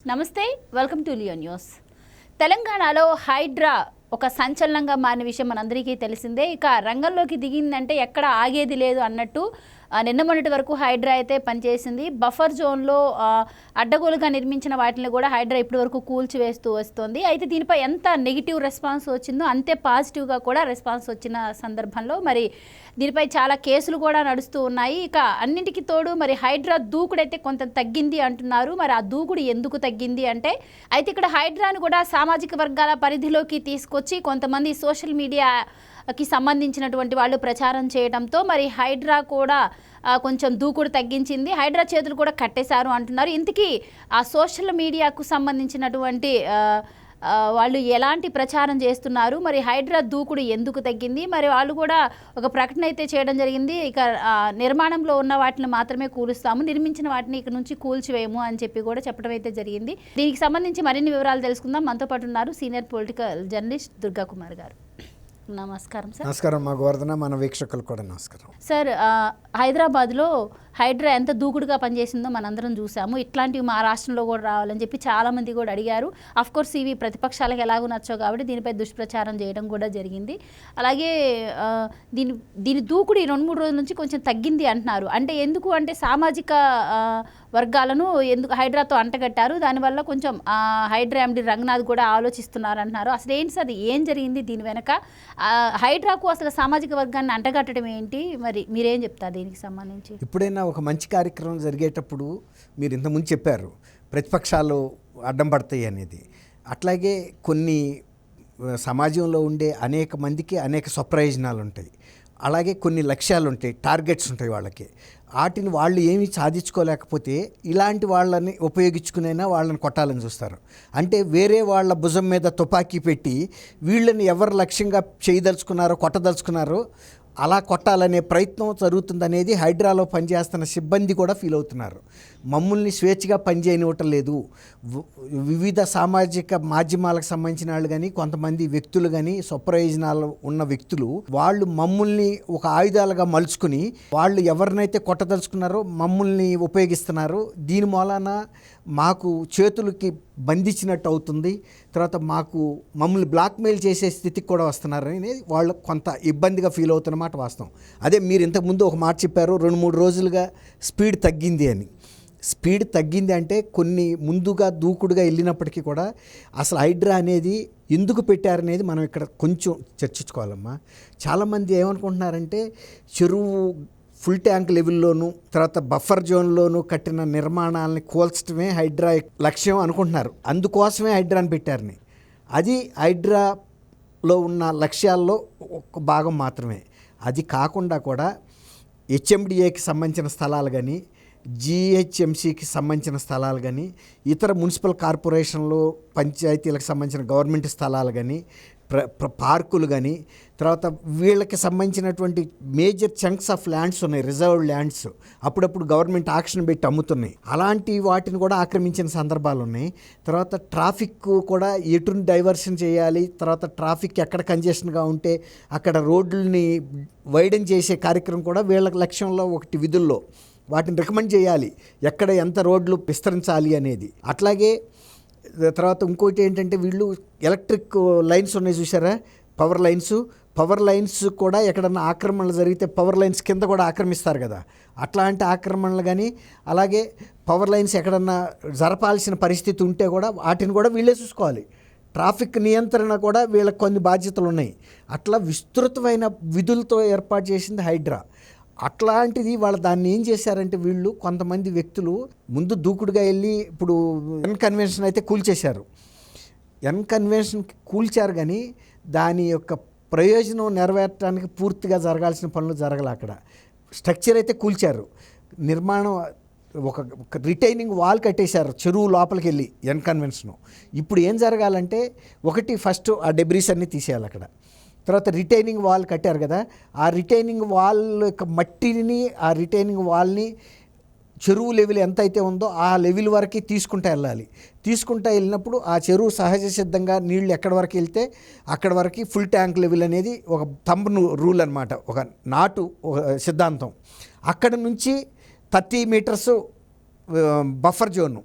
నమస్తే, welcome to Leo news. తెలంగాణలో హైడ్రా ఒక సంచలనంగా మారిన విషయం మనందరికీ తెలిసిందే. ఇక రంగంలోకి దిగిందంటే ఎక్కడ ఆగేది లేదు అన్నట్టు నిన్న మొన్నటి వరకు హైడ్రా అయితే పనిచేసింది. బఫర్ జోన్లో అడ్డగోలుగా నిర్మించిన వాటిని కూడా హైడ్రా ఇప్పటి వరకు కూల్చివేస్తూ వస్తుంది. అయితే దీనిపై ఎంత నెగిటివ్ రెస్పాన్స్ వచ్చిందో అంతే పాజిటివ్గా కూడా రెస్పాన్స్ వచ్చిన సందర్భంలో మరి దీనిపై చాలా కేసులు కూడా నడుస్తూ ఉన్నాయి. ఇక అన్నింటికి తోడు మరి హైడ్రా దూకుడైతే కొంత తగ్గింది అంటున్నారు. మరి ఆ దూకుడు ఎందుకు తగ్గింది అంటే అయితే ఇక్కడ హైడ్రాను కూడా సామాజిక వర్గాల పరిధిలోకి తీసుకొచ్చి కొంతమంది సోషల్ మీడియాకి సంబంధించినటువంటి వాళ్ళు ప్రచారం చేయడంతో మరి హైడ్రా కూడా కొంచెం దూకుడు తగ్గించింది. హైడ్రా చేతులు కూడా కట్టేశారు అంటున్నారు. ఇంతకీ ఆ సోషల్ మీడియాకు సంబంధించినటువంటి వాళ్ళు ఎలాంటి ప్రచారం చేస్తున్నారు, మరి హైడ్రా దూకుడు ఎందుకు తగ్గింది, మరి వాళ్ళు కూడా ఒక ప్రకటన అయితే చేయడం జరిగింది. ఇక నిర్మాణంలో ఉన్న వాటిని మాత్రమే కూలుస్తాము, నిర్మించిన వాటిని ఇక నుంచి కూల్చివేయము అని చెప్పి కూడా చెప్పడం అయితే జరిగింది. దీనికి సంబంధించి మరిన్ని వివరాలు తెలుసుకుందాం. మనతో పాటు ఉన్నారు senior political journalist Durga Kumar గారు. నమస్కారం సార్. నమస్కారం మా గోవర్ధన, మన వీక్షకులు కూడా నమస్కారం సార్. హైదరాబాద్లో హైడ్రా ఎంత దూకుడుగా పనిచేసిందో మనందరం చూసాము. ఇట్లాంటివి మా రాష్ట్రంలో కూడా రావాలని చెప్పి చాలామంది కూడా అడిగారు. అఫ్కోర్స్ ఇవి ప్రతిపక్షాలకు ఎలాగో నచ్చవు కాబట్టి దీనిపై దుష్ప్రచారం చేయడం కూడా జరిగింది. అలాగే దీని దూకుడు ఈ 2-3 రోజుల నుంచి కొంచెం తగ్గింది అంటున్నారు. అంటే ఎందుకు అంటే సామాజిక వర్గాలను ఎందుకు హైడ్రాతో అంటగట్టారు, దానివల్ల కొంచెం హైడ్రా ఎండి రంగనాథ్ కూడా ఆలోచిస్తున్నారు అంటున్నారు. అసలు ఏంటి సార్, ఏం జరిగింది దీని వెనక? హైడ్రాకు అసలు సామాజిక వర్గాన్ని అంటగట్టడం ఏంటి, మరి మీరేం చెప్తారు దీనికి సంబంధించి? ఎప్పుడైనా ఒక మంచి కార్యక్రమం జరిగేటప్పుడు మీరు ఇంతకుముందు చెప్పారు ప్రతిపక్షాలు అడ్డం పడతాయి అనేది. అట్లాగే కొన్ని సమాజంలో ఉండే అనేక మందికి అనేక స్వప్రయోజనాలు ఉంటాయి, అలాగే కొన్ని లక్ష్యాలు ఉంటాయి, టార్గెట్స్ ఉంటాయి వాళ్ళకి. వాటిని వాళ్ళు ఏమీ సాధించుకోలేకపోతే ఇలాంటి వాళ్ళని ఉపయోగించుకునైనా వాళ్ళని కొట్టాలని చూస్తారు. అంటే వేరే వాళ్ళ భుజం మీద తుపాకీ పెట్టి వీళ్ళని ఎవరు లక్ష్యంగా చేయదలుచుకున్నారో కొట్టదలుచుకున్నారో అలా కొట్టాలనే ప్రయత్నం జరుగుతుందనేది హైడ్రాలో పనిచేస్తున్న సిబ్బంది కూడా ఫీల్ అవుతున్నారు. మమ్మల్ని స్వేచ్ఛగా పనిచేయనివ్వటం లేదు. వివిధ సామాజిక మాధ్యమాలకు సంబంధించిన వాళ్ళు కానీ కొంతమంది వ్యక్తులు కానీ స్వప్రయోజనాలు ఉన్న వ్యక్తులు వాళ్ళు మమ్మల్ని ఒక ఆయుధాలుగా మలుచుకుని వాళ్ళు ఎవరినైతే కొట్టదలుచుకున్నారో మమ్మల్ని ఉపయోగిస్తున్నారు. దీని మూలాన మాకు చేతులకి బంధించినట్టు అవుతుంది, తర్వాత మమ్మల్ని బ్లాక్మెయిల్ చేసే స్థితికి కూడా వస్తున్నారని వాళ్ళు కొంత ఇబ్బందిగా ఫీల్ అవుతున్నమాట వాస్తవం. అదే మీరు ఇంతకుముందు ఒక మాట చెప్పారు, 2-3 రోజులుగా స్పీడ్ తగ్గింది అని. స్పీడ్ తగ్గింది అంటే కొన్ని ముందుగా దూకుడుగా వెళ్ళినప్పటికీ కూడా అసలు హైడ్రా అనేది ఎందుకు పెట్టారనేది మనం ఇక్కడ కొంచెం చర్చించుకోవాలమ్మా. చాలామంది ఏమనుకుంటున్నారంటే చెరువు ఫుల్ ట్యాంక్ లెవెల్లోనూ తర్వాత బఫర్ జోన్లోనూ కట్టిన నిర్మాణాలని కూల్చడమే హైడ్రా లక్ష్యం అనుకుంటున్నారు. అందుకోసమే హైడ్రాని పెట్టారని. అది హైడ్రాలో ఉన్న లక్ష్యాల్లో ఒక భాగం మాత్రమే. అది కాకుండా కూడా హెచ్ఎండిఏకి సంబంధించిన స్థలాలు కానీ జిహెచ్ఎంసికి సంబంధించిన స్థలాలు కానీ ఇతర మున్సిపల్ కార్పొరేషన్లు పంచాయతీలకు సంబంధించిన గవర్నమెంట్ స్థలాలు కానీ పార్కులు కానీ తర్వాత వీళ్ళకి సంబంధించినటువంటి మేజర్ చంక్స్ ఆఫ్ ల్యాండ్స్ ఉన్నాయి, రిజర్వ్డ్ ల్యాండ్స్. అప్పుడప్పుడు గవర్నమెంట్ ఆక్షన్ పెట్టి అమ్ముతున్నాయి. అలాంటి వాటిని కూడా ఆక్రమించిన సందర్భాలు ఉన్నాయి. తర్వాత ట్రాఫిక్ కూడా ఎటుని డైవర్షన్ చేయాలి, తర్వాత ట్రాఫిక్ ఎక్కడ కంజెషన్గా ఉంటే అక్కడ రోడ్లని వైడెన్ చేసే కార్యక్రమం కూడా వీళ్ళ లక్ష్యంలో ఒకటి విధుల్లో వాటిని రికమెండ్ చేయాలి, ఎక్కడ ఎంత రోడ్లు విస్తరించాలి అనేది. అట్లాగే తర్వాత ఇంకోటి ఏంటంటే వీళ్ళు ఎలక్ట్రిక్ లైన్స్ ఉన్నాయి చూసారా, పవర్ లైన్స్ కూడా ఎక్కడన్నా ఆక్రమణలు జరిగితే పవర్ లైన్స్ కింద కూడా ఆక్రమిస్తారు కదా, అట్లాంటి ఆక్రమణలు కానీ అలాగే పవర్ లైన్స్ ఎక్కడన్నా జరపాల్సిన పరిస్థితి ఉంటే కూడా వాటిని కూడా వీళ్ళే చూసుకోవాలి. ట్రాఫిక్ నియంత్రణ కూడా వీళ్ళకి కొన్ని బాధ్యతలు ఉన్నాయి. అట్లా విస్తృతమైన విధులతో ఏర్పాటు చేసింది హైడ్రా. అట్లాంటిది వాళ్ళు దాన్ని ఏం చేశారంటే వీళ్ళు కొంతమంది వ్యక్తులు ముందు దూకుడుగా వెళ్ళి ఇప్పుడు కన్వెన్షన్ అయితే కూల్చేశారు. కన్వెన్షన్ కూల్చారు కానీ దాని యొక్క ప్రయోజనం నెరవేర్చడానికి పూర్తిగా జరగాల్సిన పనులు జరగలే. అక్కడ స్ట్రక్చర్ అయితే కూల్చారు, నిర్మాణం ఒక రిటైనింగ్ వాల్ కట్టేశారు చెరువు లోపలికి వెళ్ళి కన్వెన్షను. ఇప్పుడు ఏం జరగాలంటే ఒకటి ఫస్ట్ ఆ డెబ్రీస్ అన్నీ తీసేయాలి అక్కడ. తర్వాత రిటైనింగ్ వాల్ కట్టారు కదా, ఆ రిటైనింగ్ వాల్ యొక్క మట్టిని ఆ రిటైనింగ్ వాల్ని చెరువు లెవెల్ ఎంత అయితే ఉందో ఆ లెవెల్ వరకు తీసుకుంటూ వెళ్ళినప్పుడు ఆ చెరువు సహజ సిద్ధంగా నీళ్లు ఎక్కడి వరకు వెళ్తే అక్కడి వరకు ఫుల్ ట్యాంక్ లెవెల్ అనేది ఒక థంబ్ రూల్ అనమాట, ఒక నాటు సిద్ధాంతం. అక్కడ నుంచి 30 మీటర్స్ బఫర్ జోను,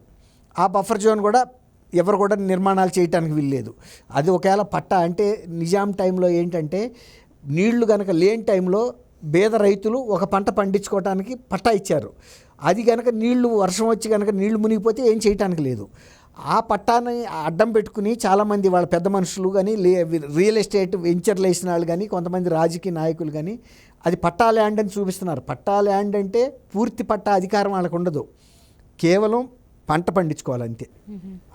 ఆ బఫర్ జోన్ కూడా ఎవరు కూడా నిర్మాణాలు చేయడానికి వీల్లేదు. అది ఒకవేళ పట్టా అంటే నిజాం టైంలో ఏంటంటే నీళ్లు కనుక లేని టైంలో పేద రైతులు ఒక పంట పండించుకోవడానికి పట్టా ఇచ్చారు. అది కనుక నీళ్లు వర్షం వచ్చి కనుక నీళ్లు మునిగిపోతే ఏం చేయడానికి లేదు. ఆ పట్టాని అడ్డం పెట్టుకుని చాలామంది వాళ్ళ పెద్ద మనుషులు కానీ రియల్ ఎస్టేట్ వెంచర్లు వేసిన వాళ్ళు కానీ కొంతమంది రాజకీయ నాయకులు కానీ అది పట్టా ల్యాండ్ అని చూపిస్తున్నారు. పట్టా ల్యాండ్ అంటే పూర్తి పట్టా అధికారం వాళ్ళకు ఉండదు, కేవలం పంట పండించుకోవాలంతే.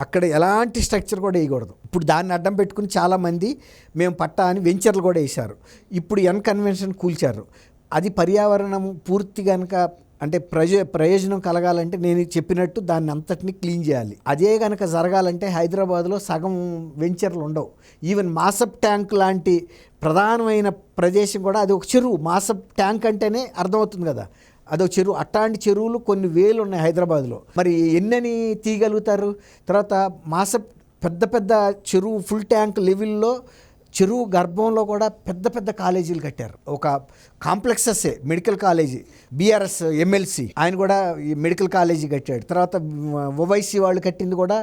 అక్కడ ఎలాంటి స్ట్రక్చర్ కూడా వేయకూడదు. ఇప్పుడు దాన్ని అడ్డం పెట్టుకుని చాలామంది మేము పట్టా అని వెంచర్లు కూడా వేశారు. ఇప్పుడు కన్వెన్షన్ కూల్చారు. అది పర్యావరణం పూర్తి కనుక అంటే ప్రయోజనం కలగాలంటే నేను చెప్పినట్టు దాన్ని అంతటిని క్లీన్ చేయాలి. అదే కనుక జరగాలంటే హైదరాబాద్లో సగం వెంచర్లు ఉండవు. ఈవెన్ మాసప్ ట్యాంక్ లాంటి ప్రధానమైన ప్రదేశం కూడా అది ఒక చెరువు. మాసప్ ట్యాంక్ అంటేనే అర్థమవుతుంది కదా, అదొక చెరువు. అట్లాంటి చెరువులు కొన్ని వేలు ఉన్నాయి హైదరాబాద్లో. మరి ఎన్నని తీయగలుగుతారు? తర్వాత మాసప్ పెద్ద పెద్ద చెరువు ఫుల్ ట్యాంక్ లెవెల్లో చెరువు గర్భంలో కూడా పెద్ద పెద్ద కాలేజీలు కట్టారు. ఒక కాంప్లెక్సెస్సే మెడికల్ కాలేజీ, బీఆర్ఎస్ ఎమ్మెల్సీ ఆయన కూడా ఈ మెడికల్ కాలేజీ కట్టాడు. తర్వాత ఓవైసీ వాళ్ళు కట్టింది కూడా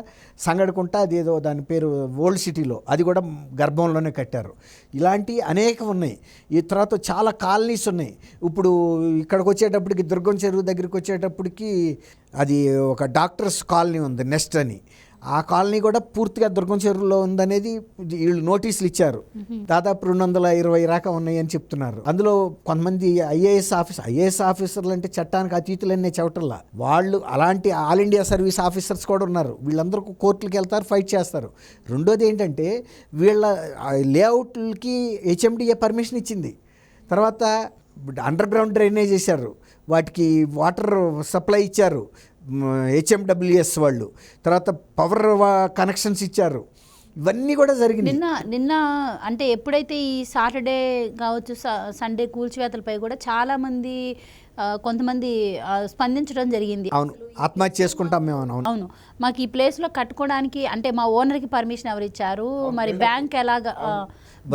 సంగడకుంట, అదేదో దాని పేరు ఓల్డ్ సిటీలో, అది కూడా గర్భంలోనే కట్టారు. ఇలాంటి అనేకం ఉన్నాయి. ఈ తర్వాత చాలా కాలనీస్ ఉన్నాయి. ఇప్పుడు ఇక్కడికి వచ్చేటప్పటికి దుర్గం చెరువు దగ్గరికి వచ్చేటప్పటికి అది ఒక డాక్టర్స్ కాలనీ ఉంది, నెస్ట్ అని. ఆ కాలనీ కూడా పూర్తిగా దుర్గం చెరువులో ఉందనేది వీళ్ళు నోటీసులు ఇచ్చారు. దాదాపు 220 దాకా ఉన్నాయి అని చెప్తున్నారు. అందులో కొంతమంది ఐఏఎస్ ఆఫీసర్లు అంటే చట్టానికి అతీతులనే చెవటల్లా వాళ్ళు అలాంటి ఆల్ ఇండియా సర్వీస్ ఆఫీసర్స్ కూడా ఉన్నారు. వీళ్ళందరూ కోర్టులకు వెళ్తారు, ఫైట్ చేస్తారు. రెండోది ఏంటంటే వీళ్ళ లేఅవుట్లకి హెచ్ఎండిఏ పర్మిషన్ ఇచ్చింది. తర్వాత అండర్ గ్రౌండ్ డ్రైనేజ్ చేశారు, వాటికి వాటర్ సప్లై ఇచ్చారు హెచ్ఎండబ్ల్యూఎస్ వాళ్ళు. తర్వాత పవర్ కనెక్షన్స్ ఇచ్చారు. ఇవన్నీ కూడా జరిగింది. నిన్న అంటే ఎప్పుడైతే ఈ సాటర్డే కావచ్చు సండే కూల్చివేతలపై కూడా చాలామంది కొంతమంది స్పందించడం జరిగింది. అవును, ఆత్మహత్య చేసుకుంటాం మేము. అవును, మాకు ఈ ప్లేస్లో కట్టుకోవడానికి అంటే మా ఓనర్కి పర్మిషన్ ఎవరు ఇచ్చారు, మరి బ్యాంక్ ఎలాగా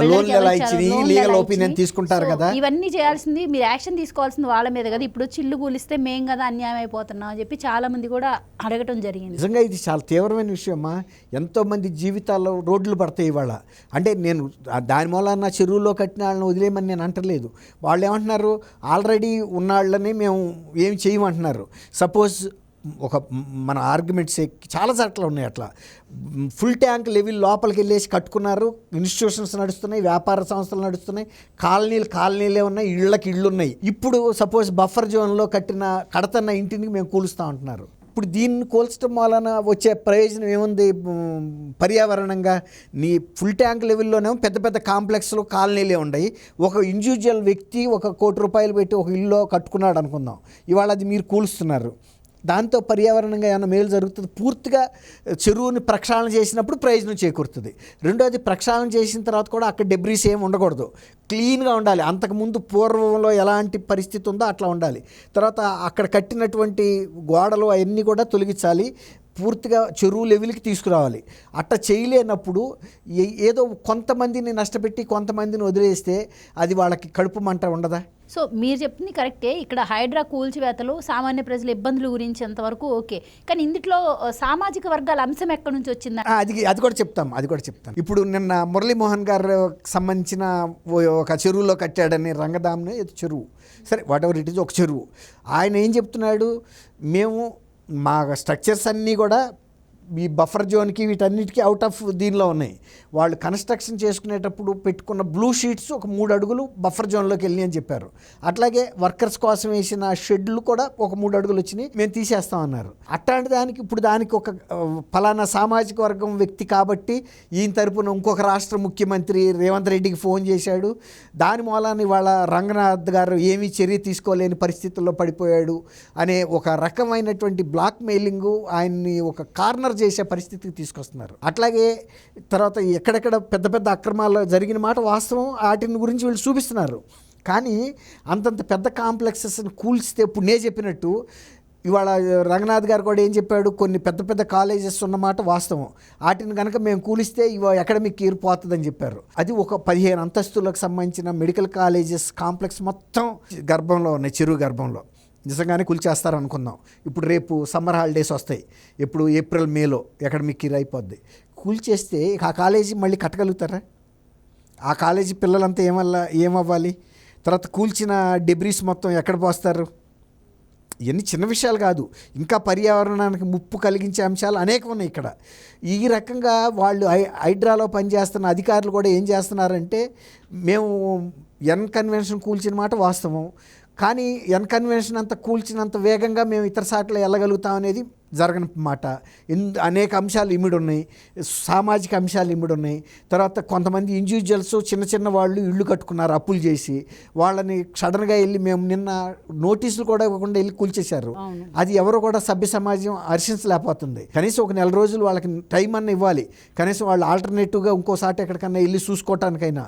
లీగల్ ఒపీనియన్ తీసుకుంటారు కదా, ఇవన్నీ చేయాల్సింది మీరు యాక్షన్ తీసుకోవాల్సింది వాళ్ళ మీద కదా. ఇప్పుడు చిల్లు కూలిస్తే మేం కదా అన్యాయం అయిపోతున్నాం అని చెప్పి చాలా మంది కూడా అడగటం జరిగింది. నిజంగా ఇది చాలా తీవ్రమైన విషయమ్మా. ఎంతోమంది జీవితాల్లో రోడ్లు పడతాయి ఇవాళ. అంటే నేను దాని మూలన చెరువులో కట్టిన వాళ్ళని వదిలేయమని నేను అంటలేదు. వాళ్ళు ఏమంటున్నారు, ఆల్రెడీ ఉన్నాళ్ళని మేము ఏం చేయమంటున్నారు. సపోజ్ ఒక మన ఆర్గ్యుమెంట్స్ చాలా చోట్ల ఉన్నాయి. అట్లా ఫుల్ ట్యాంక్ లెవెల్ లోపలికి వెళ్ళేసి కట్టుకున్నారు. ఇన్స్టిట్యూషన్స్ నడుస్తున్నాయి, వ్యాపార సంస్థలు నడుస్తున్నాయి, కాలనీలే ఉన్నాయి, ఇళ్ళు ఉన్నాయి. ఇప్పుడు సపోజ్ బఫర్ జోన్లో కడుతున్న ఇంటిని మేము కూలుస్తూ ఉంటున్నారు. ఇప్పుడు దీన్ని కోల్చడం వలన వచ్చే ప్రయోజనం ఏముంది పర్యావరణంగా? నీ ఫుల్ ట్యాంక్ లెవెల్లోనేమో పెద్ద పెద్ద కాంప్లెక్స్లు కాలనీలే ఉన్నాయి. ఒక ఇండివిజువల్ వ్యక్తి ఒక ₹1 కోటి పెట్టి ఒక ఇల్లు కట్టుకున్నాడు అనుకుందాం, ఇవాళ అది మీరు కూలుస్తున్నారు. దాంతో పర్యావరణంగా ఏమైనా మేలు జరుగుతుంది? పూర్తిగా చెరువుని ప్రక్షాళన చేసినప్పుడు ప్రయోజనం చేకూరుతుంది. రెండోది, ప్రక్షాళన చేసిన తర్వాత కూడా అక్కడ డెబ్రీస్ ఏమి ఉండకూడదు, క్లీన్గా ఉండాలి. అంతకుముందు పూర్వంలో ఎలాంటి పరిస్థితి ఉందో అట్లా ఉండాలి. తర్వాత అక్కడ కట్టినటువంటి గోడలు అవన్నీ కూడా తొలగించాలి, పూర్తిగా చెరువు లెవెల్కి తీసుకురావాలి. అట్లా చేయలేనప్పుడు ఏదో కొంతమందిని నష్టపెట్టి కొంతమందిని వదిలేస్తే అది వాళ్ళకి కడుపు మంట ఉండదా? సో మీరు చెప్పింది కరెక్టే. ఇక్కడ హైడ్రా కూల్చివేతలు సామాన్య ప్రజల ఇబ్బందుల గురించి ఎంతవరకు ఓకే, కానీ ఇందులో సామాజిక వర్గాల అంశం ఎక్కడి నుంచి వచ్చిందా? అది కూడా చెప్తాం. ఇప్పుడు నిన్న మురళీమోహన్ గారు సంబంధించిన ఒక చెరువులో కట్టాడని, రంగదాంని చెరువు, సరే వాట్ ఎవర్ ఇట్ ఈజ్, ఒక చెరువు. ఆయన ఏం చెప్తున్నాడు, మేము మా స్ట్రక్చర్స్ అన్నీ కూడా ఈ బఫర్ జోన్కి వీటన్నిటికీ అవుట్ ఆఫ్ దీనిలో ఉన్నాయి. వాళ్ళు కన్స్ట్రక్షన్ చేసుకునేటప్పుడు పెట్టుకున్న బ్లూ షీట్స్ ఒక 3 అడుగులు బఫర్ జోన్లోకి వెళ్ళి అని చెప్పారు. అట్లాగే వర్కర్స్ కోసం వేసిన షెడ్లు కూడా ఒక 3 అడుగులు వచ్చినాయి, మేము తీసేస్తామన్నారు. అట్లాంటి దానికి ఇప్పుడు దానికి ఒక ఫలానా సామాజిక వర్గం వ్యక్తి కాబట్టి ఈయన తరపున ఇంకొక రాష్ట్ర ముఖ్యమంత్రి రేవంత్ రెడ్డికి ఫోన్ చేశాడు. దాని మూలాన్ని వాళ్ళ రంగనాథ్ గారు ఏమీ చర్య తీసుకోలేని పరిస్థితుల్లో పడిపోయాడు అనే ఒక రకమైనటువంటి బ్లాక్ మెయిలింగ్ ఆయన్ని ఒక కార్నర్ చేసే పరిస్థితికి తీసుకొస్తున్నారు. అట్లాగే తర్వాత ఎక్కడెక్కడ పెద్ద పెద్ద అక్రమాలు జరిగిన మాట వాస్తవం, వాటిని గురించి వీళ్ళు చూపిస్తున్నారు. కానీ అంతంత పెద్ద కాంప్లెక్సెస్ని కూల్చితే ఇప్పుడు నేను చెప్పినట్టు ఇవాళ రంగనాథ్ గారు కూడా ఏం చెప్పాడు, కొన్ని పెద్ద పెద్ద కాలేజెస్ ఉన్నమాట వాస్తవం, వాటిని కనుక మేము కూలిస్తే అకాడమిక్ ఇయర్ పోతుందని చెప్పారు. అది ఒక 15 అంతస్తులకు సంబంధించిన మెడికల్ కాలేజెస్ కాంప్లెక్స్ మొత్తం గర్భంలో ఉన్నాయి, చెరువు గర్భంలో. నిజంగానే కూల్చేస్తారు అనుకుందాం. ఇప్పుడు రేపు సమ్మర్ హాలిడేస్ వస్తాయి, ఇప్పుడు ఏప్రిల్ మేలో అకాడమిక్ ఇయర్ అయిపోద్ది. కూల్చేస్తే ఇక ఆ కాలేజీ మళ్ళీ కట్టగలుగుతారా? ఆ కాలేజీ పిల్లలంతా ఏమవ్వాలి? తర్వాత కూల్చిన డెబ్రీస్ మొత్తం ఎక్కడ పోస్తారు? ఇవన్నీ చిన్న విషయాలు కాదు, ఇంకా పర్యావరణానికి ముప్పు కలిగించే అంశాలు అనేకం ఉన్నాయి ఇక్కడ. ఈ రకంగా వాళ్ళు హైడ్రాలో పనిచేస్తున్న అధికారులు కూడా ఏం చేస్తున్నారంటే, మేము ఎన్ కన్వెన్షన్ కూల్చిన మాట వాస్తవం, కానీ ఎన్ కన్వెన్షన్ అంత కూల్చినంత వేగంగా మేము ఇతర సార్లు వెళ్ళగలుగుతాం అనేది జరగని మాట. అనేక అంశాలు ఇమిడి ఉన్నాయి, సామాజిక అంశాలు ఇమిడి ఉన్నాయి. తర్వాత కొంతమంది ఇండివిజువల్స్ చిన్న చిన్న వాళ్ళు ఇళ్ళు కట్టుకున్నారు అప్పులు చేసి, వాళ్ళని సడన్గా వెళ్ళి మేము నిన్న నోటీసులు కూడా ఇవ్వకుండా వెళ్ళి కూల్చేశారు. అది ఎవరు కూడా సభ్య సమాజం హర్షించలేకపోతుంది. కనీసం ఒక నెల రోజులు వాళ్ళకి టైం అన్న ఇవ్వాలి, కనీసం వాళ్ళు ఆల్టర్నేటివ్గా ఇంకోసారి ఎక్కడికన్నా వెళ్ళి చూసుకోవటానికైనా.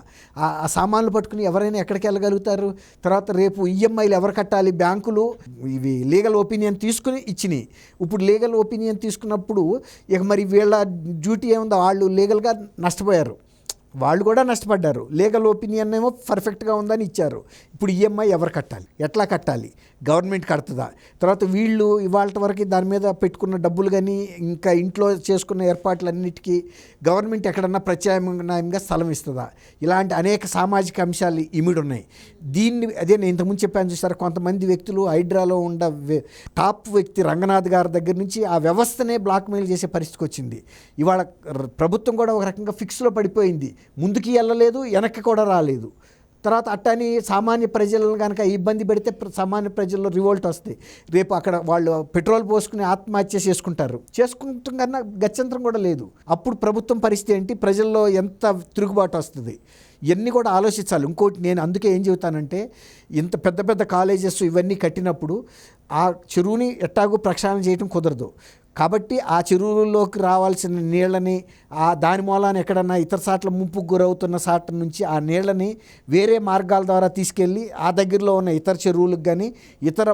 ఆ సామాన్లు పట్టుకుని ఎవరైనా ఎక్కడికి వెళ్ళగలుగుతారు? తర్వాత రేపు ఈఎంఐలు ఎవరు కట్టాలి? బ్యాంకులు ఇవి లీగల్ ఒపీనియన్ తీసుకుని ఇచ్చినాయి. ఇప్పుడు లీగల్ ఒపీనియన్ తీసుకున్నప్పుడు ఇక మరి వీళ్ళ డ్యూటీ ఏముందో, వాళ్ళు లీగల్గా నష్టపోయారు, వాళ్ళు కూడా నష్టపడ్డారు. లీగల్ ఒపీనియన్ ఏమో పర్ఫెక్ట్గా ఉందని ఇచ్చారు. ఇప్పుడు ఈఎంఐ ఎవరు కట్టాలి? ఎట్లా కట్టాలి? గవర్నమెంట్ కడుతుందా? తర్వాత వీళ్ళు ఇవాళ వరకు దాని మీద పెట్టుకున్న డబ్బులు కానీ ఇంకా ఇంట్లో చేసుకున్న ఏర్పాట్లన్నిటికీ గవర్నమెంట్ ఎక్కడన్నా ప్రత్యామ్నాయంగా స్థలం ఇస్తుందా? ఇలాంటి అనేక సామాజిక అంశాలు ఇమిడి ఉన్నాయి. దీన్ని అదే నేను ఇంతకుముందు చెప్పాను చూసారు, కొంతమంది వ్యక్తులు హైడ్రాలో ఉన్న టాప్ వ్యక్తి రంగనాథ్ గారి దగ్గర నుంచి ఆ వ్యవస్థనే బ్లాక్మెయిల్ చేసే పరిస్థితికి వచ్చింది. ఇవాళ ప్రభుత్వం కూడా ఒక రకంగా ఫిక్స్లో పడిపోయింది, ముందుకి వెళ్ళలేదు, వెనక్కి కూడా రాలేదు. తర్వాత అట్టని సామాన్య ప్రజలను కనుక ఇబ్బంది పెడితే సామాన్య ప్రజల్లో రివోల్ట్ వస్తాయి. రేపు అక్కడ వాళ్ళు పెట్రోల్ పోసుకుని ఆత్మహత్య చేసుకుంటాం కన్నా గత్యంతరం కూడా లేదు. అప్పుడు ప్రభుత్వం పరిస్థితి ఏంటి? ప్రజల్లో ఎంత తిరుగుబాటు వస్తుంది? ఇవన్నీ కూడా ఆలోచించాలి. ఇంకోటి నేను అందుకే ఏం చెబుతానంటే, ఇంత పెద్ద పెద్ద కాలేజెస్ ఇవన్నీ కట్టినప్పుడు ఆ చెరువుని ఎట్టాగూ ప్రక్షాళన చేయడం కుదరదు. కాబట్టి ఆ చెరువుల్లోకి రావాల్సిన నీళ్ళని దాని మూలాన ఎక్కడన్నా ఇతర సాట్ల ముంపుకు గురవుతున్న సాట నుంచి ఆ నీళ్ళని వేరే మార్గాల ద్వారా తీసుకెళ్ళి ఆ దగ్గరలో ఉన్న ఇతర చెరువులకు కానీ ఇతర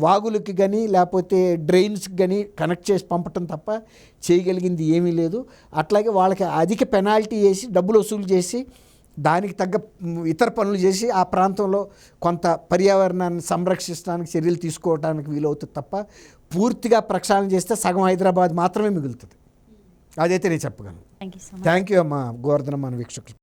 వాగులకి కానీ లేకపోతే డ్రైన్స్కి కానీ కనెక్ట్ చేసి పంపటం తప్ప చేయగలిగింది ఏమీ లేదు. అట్లాగే వాళ్ళకి అధిక పెనాల్టీ వేసి డబ్బులు వసూలు చేసి దానికి తగ్గ ఇతర పనులు చేసి ఆ ప్రాంతంలో కొంత పర్యావరణాన్ని సంరక్షించడానికి చర్యలు తీసుకోవడానికి వీలవుతుంది తప్ప పూర్తిగా ప్రక్షాళన చేస్తే సగం హైదరాబాద్ మాత్రమే మిగులుతుంది. అదైతే నేను చెప్పగలను. థ్యాంక్ యూ థ్యాంక్ యూ అమ్మా గోవర్ధన మన వీక్షకులు.